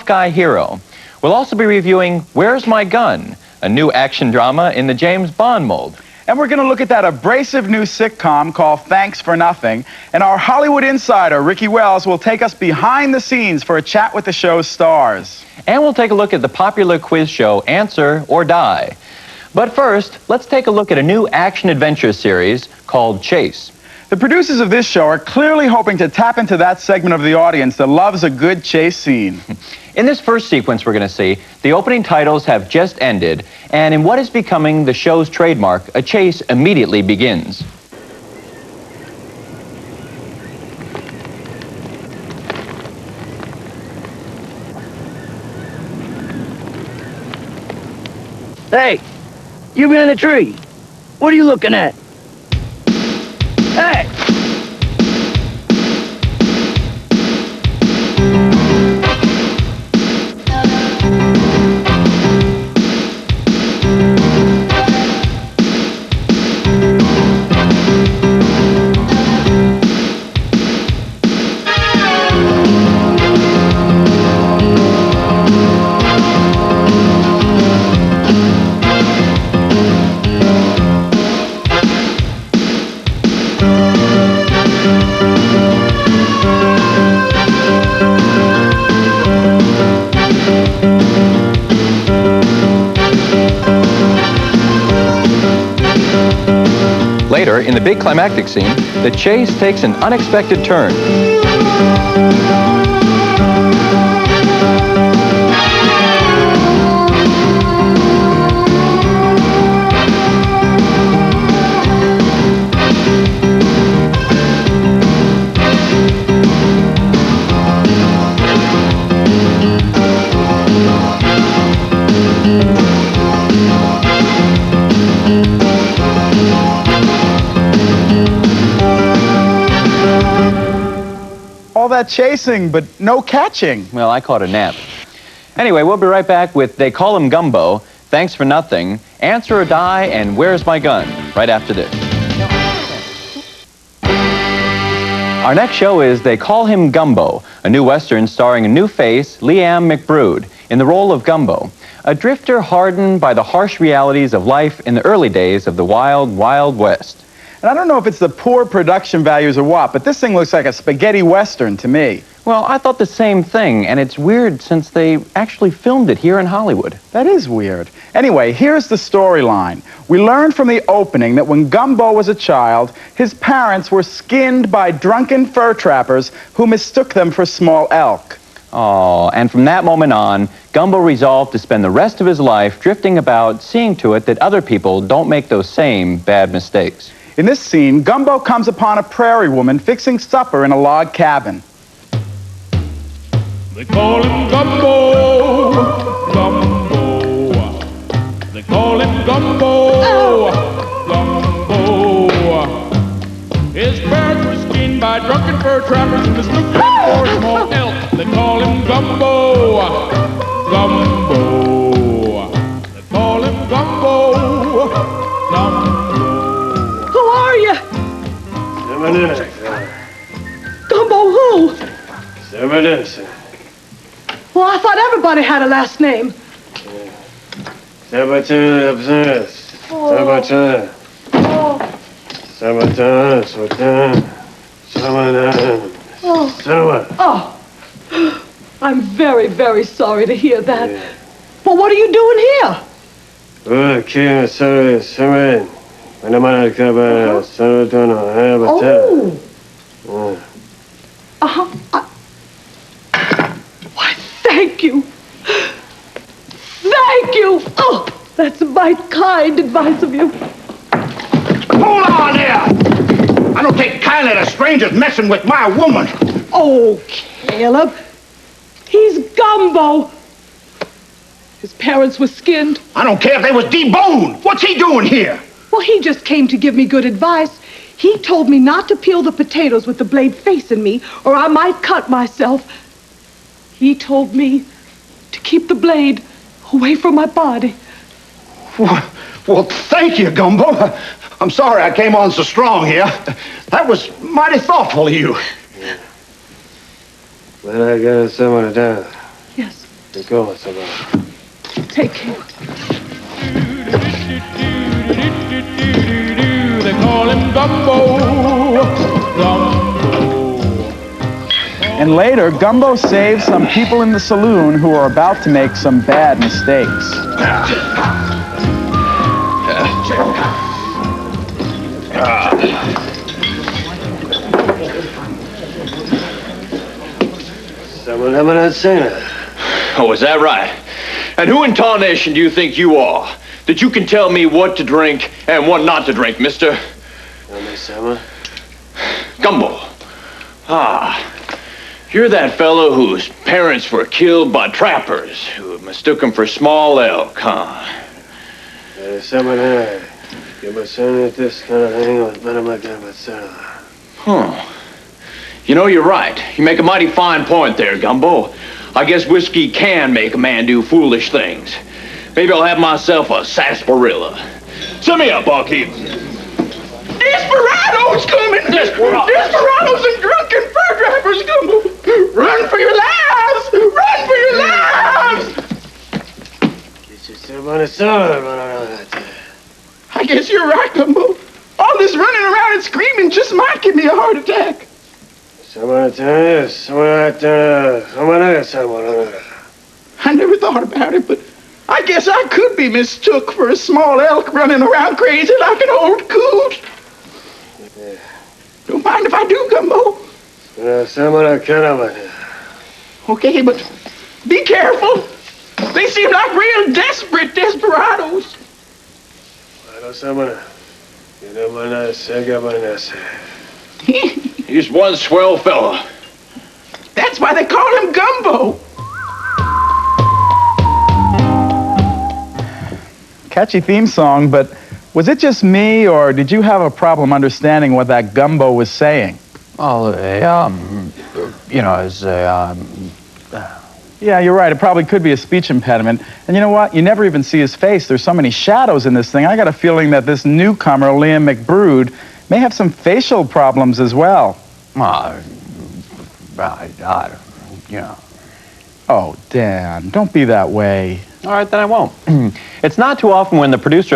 Guy Hero. We'll also be reviewing Where's My Gun?, a new action drama in the James Bond mold. And we're going to look at that abrasive new sitcom called Thanks for Nothing. And our Hollywood insider, Ricky Wells, will take us behind the scenes for a chat with the show's stars. And we'll take a look at the popular quiz show Answer or Die. But first, let's take a look at a new action-adventure series called Chase. The producers of this show are clearly hoping to tap into that segment of the audience that loves a good chase scene. In this first sequence we're going to see, the opening titles have just ended, and in what is becoming the show's trademark, a chase immediately begins. Hey, you behind the tree. What are you looking at? Hey! Later, in the big climactic scene, the chase takes an unexpected turn. All that chasing, but no catching. Well, I caught a nap. Anyway, we'll be right back with They Call Him Gumbo, Thanks for Nothing, Answer or Die, and Where's My Gun? Right after this. Our next show is They Call Him Gumbo, a new Western starring a new face, Liam McBrood, in the role of Gumbo, a drifter hardened by the harsh realities of life in the early days of the wild, wild West. And I don't know if it's the poor production values or what, but this thing looks like a spaghetti western to me. Well, I thought the same thing, and it's weird since they actually filmed it here in Hollywood. That is weird. Anyway, here's the storyline. We learned from the opening that when Gumbo was a child, his parents were skinned by drunken fur trappers who mistook them for small elk. Oh, and from that moment on, Gumbo resolved to spend the rest of his life drifting about, seeing to it that other people don't make those same bad mistakes. In this scene, Gumbo comes upon a prairie woman fixing supper in a log cabin. They call him Gumbo, Gumbo. They call him Gumbo, Gumbo. His parents were skinned by drunken fur trappers who mistook him for a small elk. They call him Gumbo, Gumbo. They call him Gumbo, Gumbo. Who are you? Gumbo who? Well, I thought everybody had a last name. Oh, I'm very, very sorry to hear that. Well, what are you doing here? Oh. Why, thank you. Thank you. Oh, that's mighty kind advice of you. Hold on there! I don't take kindly to strangers messing with my woman. Oh, Caleb. He's Gumbo. His parents were skinned. I don't care if they was deboned. What's he doing here? Well, he just came to give me good advice. He told me not to peel the potatoes with the blade facing me, or I might cut myself. He told me to keep the blade away from my body. Well, thank you, Gumbo. I'm sorry I came on so strong here. That was mighty thoughtful of you. But I got someone to die. Yes. Go, somebody. Take care. They call him Gumbo. Gumbo. And later, Gumbo saves some people in the saloon who are about to make some bad mistakes. Someone having that singer. Oh, is that right? And who in tarnation do you think you are? That you can tell me what to drink and what not to drink, mister? Tell me, Sama. Gumbo. Ah, you're that fellow whose parents were killed by trappers who mistook him for small elk, huh? Someone here. Give us at this kind of thing with better my gun, but Huh. You know, you're right. You make a mighty fine point there, Gumbo. I guess whiskey can make a man do foolish things. Maybe I'll have myself a sarsaparilla. Send me up, barkeep. Desperados coming! Desperados and drunken fur trappers, Gumbo! Run for your lives! Run for your lives! Get yourself on a song, run around out there. I guess you're right, Gumbo. All this running around and screaming just might give me a heart attack. Someone out there, someone out there, someone there, someone there. I never thought about it, but I guess I could be mistook for a small elk running around crazy like an old coot. Yeah. Don't mind if I do, Gumbo. Someone out kind of here. Okay, but be careful. They seem like real desperate desperados. I know someone. You know my nice, I got my nice. He's one swell fella. That's why they call him Gumbo. Catchy theme song, but was it just me, or did you have a problem understanding what that Gumbo was saying? Well, you know, it's Yeah, you're right. It probably could be a speech impediment. And you know what? You never even see his face. There's so many shadows in this thing. I got a feeling that this newcomer, Liam McBrood, may have some facial problems as well. you know. Oh, Dan, don't be that way. All right, then I won't. It's not too often when the producer of